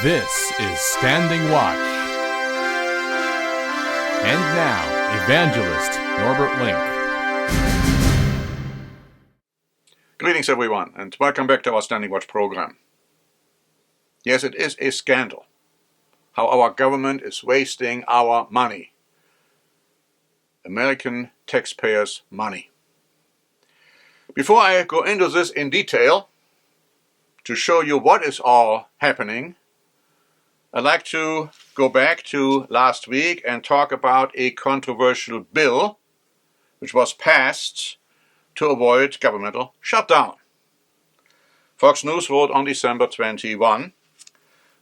This is Standing Watch. And now, Evangelist Norbert Link. Greetings everyone, and welcome back to our Standing Watch program. Yes, it is a scandal how our government is wasting our money. American taxpayers' money. Before I go into this in detail, to show you what is all happening, I'd like to go back to last week and talk about a controversial bill which was passed to avoid governmental shutdown. Fox News wrote on December 21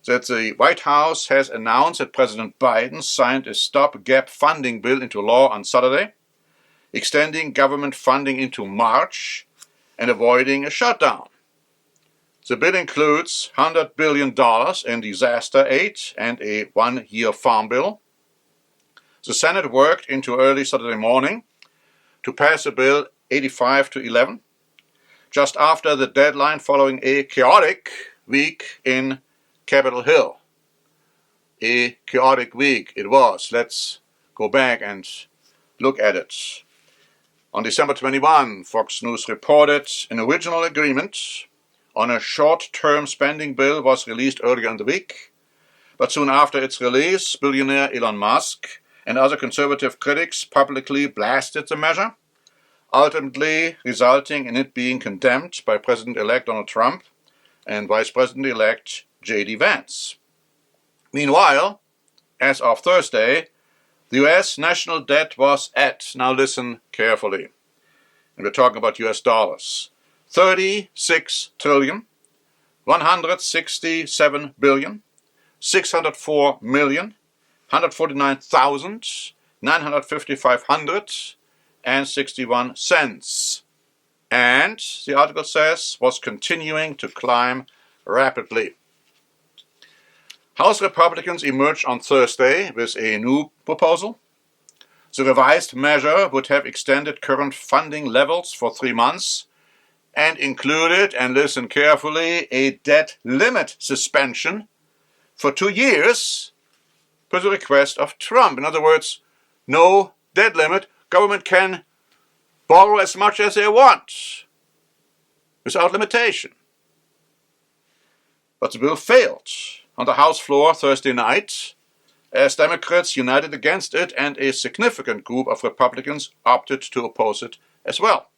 that the White House has announced that President Biden signed a stopgap funding bill into law on Saturday, extending government funding into March and avoiding a shutdown. The bill includes $100 billion in disaster aid and a one-year farm bill. The Senate worked into early Saturday morning to pass the bill 85-11, just after the deadline following a chaotic week in Capitol Hill. A chaotic week it was. Let's go back and look at it. On December 21, Fox News reported an original agreement on a short-term spending bill was released earlier in the week, but soon after its release, billionaire Elon Musk and other conservative critics publicly blasted the measure, ultimately resulting in it being condemned by President-elect Donald Trump and Vice President-elect J.D. Vance. Meanwhile, as of Thursday, the U.S. national debt was at, now listen carefully, and we're talking about U.S. dollars, 36 trillion, 167 billion, 604 million, 149,000, 955,161 cents. And, the article says, was continuing to climb rapidly. House Republicans emerged on Thursday with a new proposal. The revised measure would have extended current funding levels for 3 months and included, and listen carefully, a debt limit suspension for 2 years per the request of Trump. In other words, no debt limit. Government can borrow as much as they want without limitation. But the bill failed on the House floor Thursday night as Democrats united against it and a significant group of Republicans opted to oppose it as well.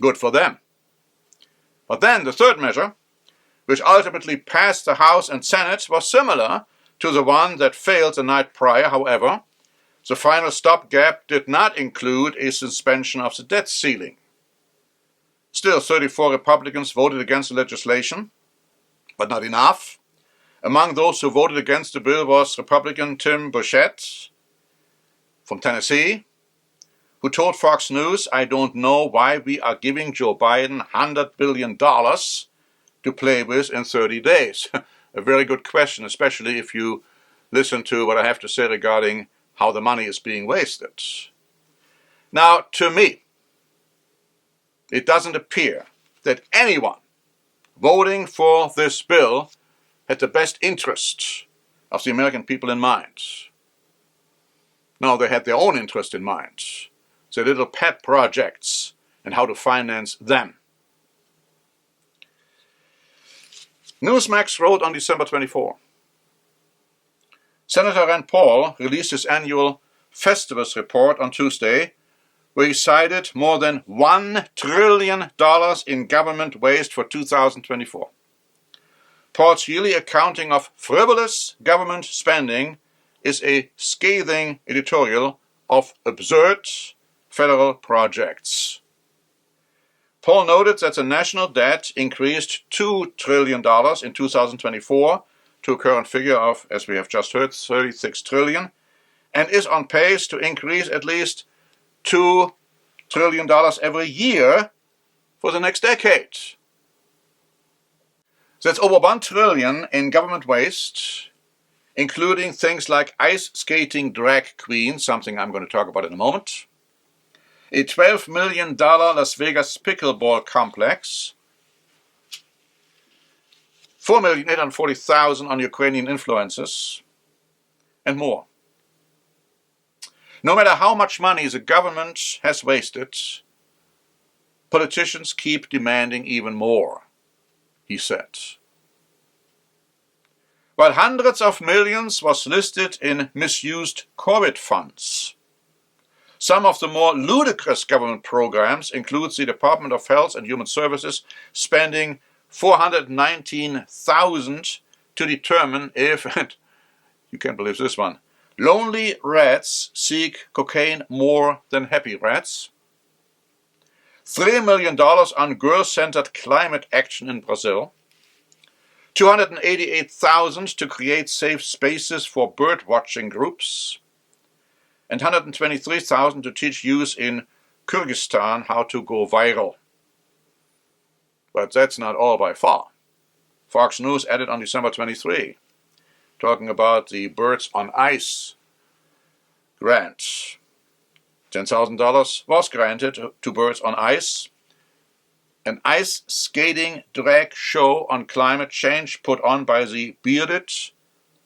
Good for them. But then the third measure, which ultimately passed the House and Senate, was similar to the one that failed the night prior. However, the final stopgap did not include a suspension of the debt ceiling. Still, 34 Republicans voted against the legislation, but not enough. Among those who voted against the bill was Republican Tim Burchett from Tennessee, who told Fox News, "I don't know why we are giving Joe Biden $100 billion to play with in 30 days. A very good question, especially if you listen to what I have to say regarding how the money is being wasted. Now, to me, it doesn't appear that anyone voting for this bill had the best interests of the American people in mind. No, they had their own interest in mind. Their little pet projects and how to finance them. Newsmax wrote on December 24. Senator Rand Paul released his annual Festivus report on Tuesday, where he cited more than $1 trillion in government waste for 2024. Paul's yearly accounting of frivolous government spending is a scathing editorial of absurd federal projects. Paul noted that the national debt increased $2 trillion in 2024 to a current figure of, as we have just heard, $36 trillion, and is on pace to increase at least $2 trillion every year for the next decade. That's over $1 trillion in government waste, including things like ice skating drag queens, something I'm going to talk about in a moment, a $12 million Las Vegas pickleball complex, 4,840,000 on Ukrainian influencers, and more. No matter how much money the government has wasted, politicians keep demanding even more, he said. While hundreds of millions was listed in misused COVID funds, some of the more ludicrous government programs include the Department of Health and Human Services spending $419,000 to determine if, and you can't believe this one, lonely rats seek cocaine more than happy rats. $3 million on girl-centered climate action in Brazil. $288,000 to create safe spaces for bird-watching groups. And $123,000 to teach youth in Kyrgyzstan how to go viral. But that's not all by far. Fox News added on December 23, talking about the Birds on Ice grant. $10,000 was granted to Birds on Ice, an ice skating drag show on climate change put on by the Bearded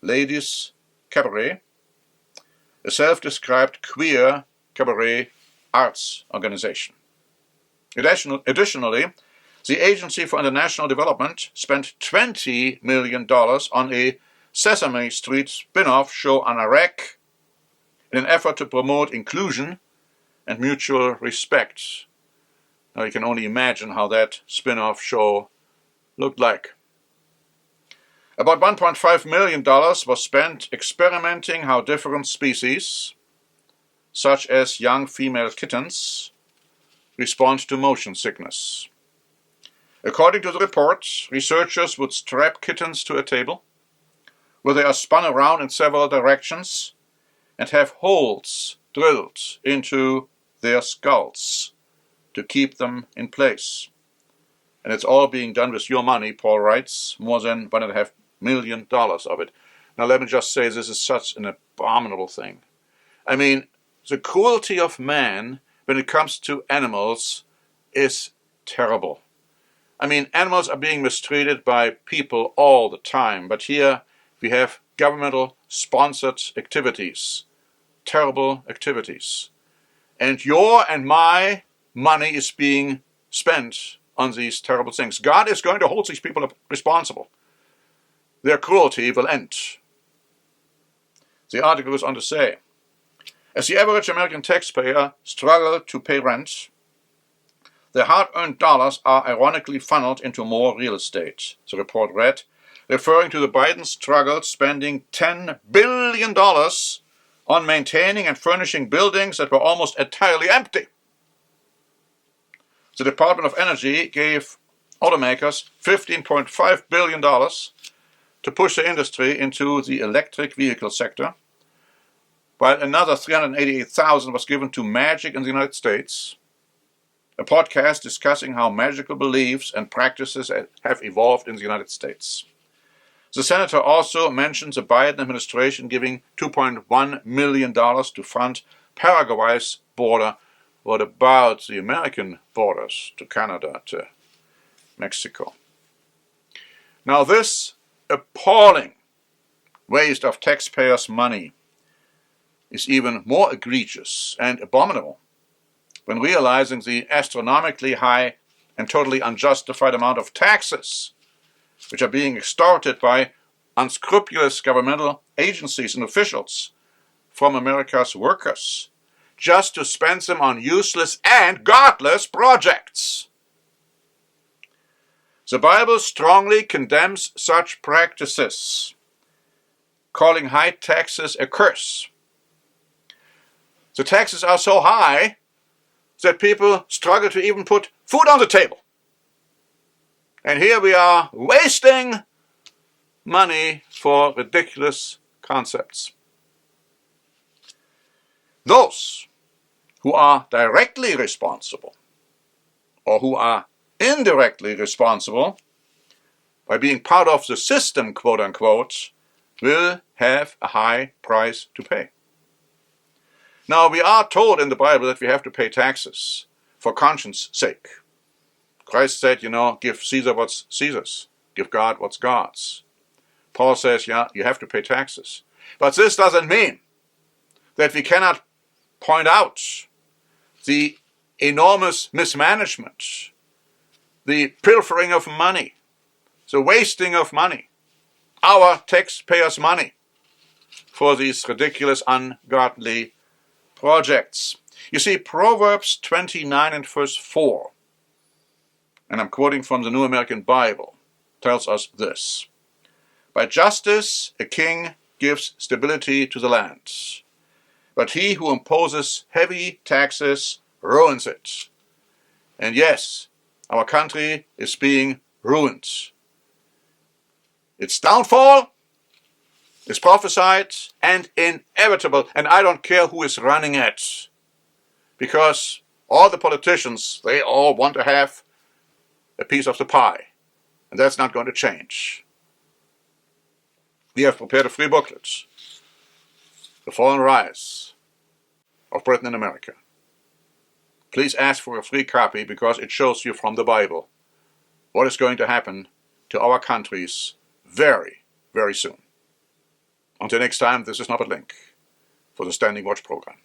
Ladies Cabaret, a self-described queer cabaret arts organization. Additionally, the Agency for International Development spent $20 million on a Sesame Street spin-off show on Iraq in an effort to promote inclusion and mutual respect. Now you can only imagine how that spin-off show looked like. About $1.5 million was spent experimenting how different species, such as young female kittens, respond to motion sickness. According to the report, researchers would strap kittens to a table, where they are spun around in several directions and have holes drilled into their skulls to keep them in place. And it's all being done with your money, Paul writes, more than $1.5 million of it. Now let me just say, this is such an abominable thing. I mean, the cruelty of man when it comes to animals is terrible. I mean, animals are being mistreated by people all the time, but here we have governmental sponsored activities, terrible activities. And your and my money is being spent on these terrible things. God is going to hold these people responsible. Their cruelty will end. The article goes on to say, as the average American taxpayer struggles to pay rent, their hard-earned dollars are ironically funneled into more real estate, the report read, referring to the Biden struggle spending $10 billion on maintaining and furnishing buildings that were almost entirely empty. The Department of Energy gave automakers $15.5 billion to push the industry into the electric vehicle sector, while another $388,000 was given to magic in the United States, a podcast discussing how magical beliefs and practices have evolved in the United States. The senator also mentions the Biden administration giving $2.1 million to fund Paraguay's border. What about the American borders to Canada, to Mexico? Now this appalling waste of taxpayers' money is even more egregious and abominable when realizing the astronomically high and totally unjustified amount of taxes which are being extorted by unscrupulous governmental agencies and officials from America's workers, just to spend them on useless and godless projects. The Bible strongly condemns such practices, calling high taxes a curse. The taxes are so high that people struggle to even put food on the table. And here we are wasting money for ridiculous concepts. Those who are directly responsible or who are indirectly responsible by being part of the system, quote unquote, will have a high price to pay. Now, we are told in the Bible that we have to pay taxes for conscience sake. Christ said, give Caesar what's Caesar's. give God what's God's. Paul says, yeah, you have to pay taxes. But this doesn't mean that we cannot point out the enormous mismanagement, the pilfering of money, the wasting of money, our taxpayers' money, for these ridiculous, ungodly projects. You see, Proverbs 29 and verse 4, and I'm quoting from the New American Bible, tells us this: by justice a king gives stability to the land, but he who imposes heavy taxes ruins it. And yes, our country is being ruined. Its downfall is prophesied and inevitable, and I don't care who is running it, because all the politicians, they all want to have a piece of the pie, and that's not going to change. We have prepared a free booklet, The Fall and Rise of Britain and America. Please ask for a free copy, because it shows you from the Bible what is going to happen to our countries very, very soon. Until next time, this is Norbert Link for the Standing Watch program.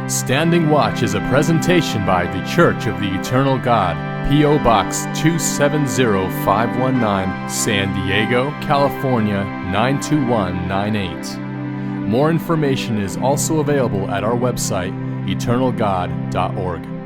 Standing Watch is a presentation by The Church of the Eternal God, P.O. Box 270519, San Diego, California 92198. More information is also available at our website, eternalgod.org.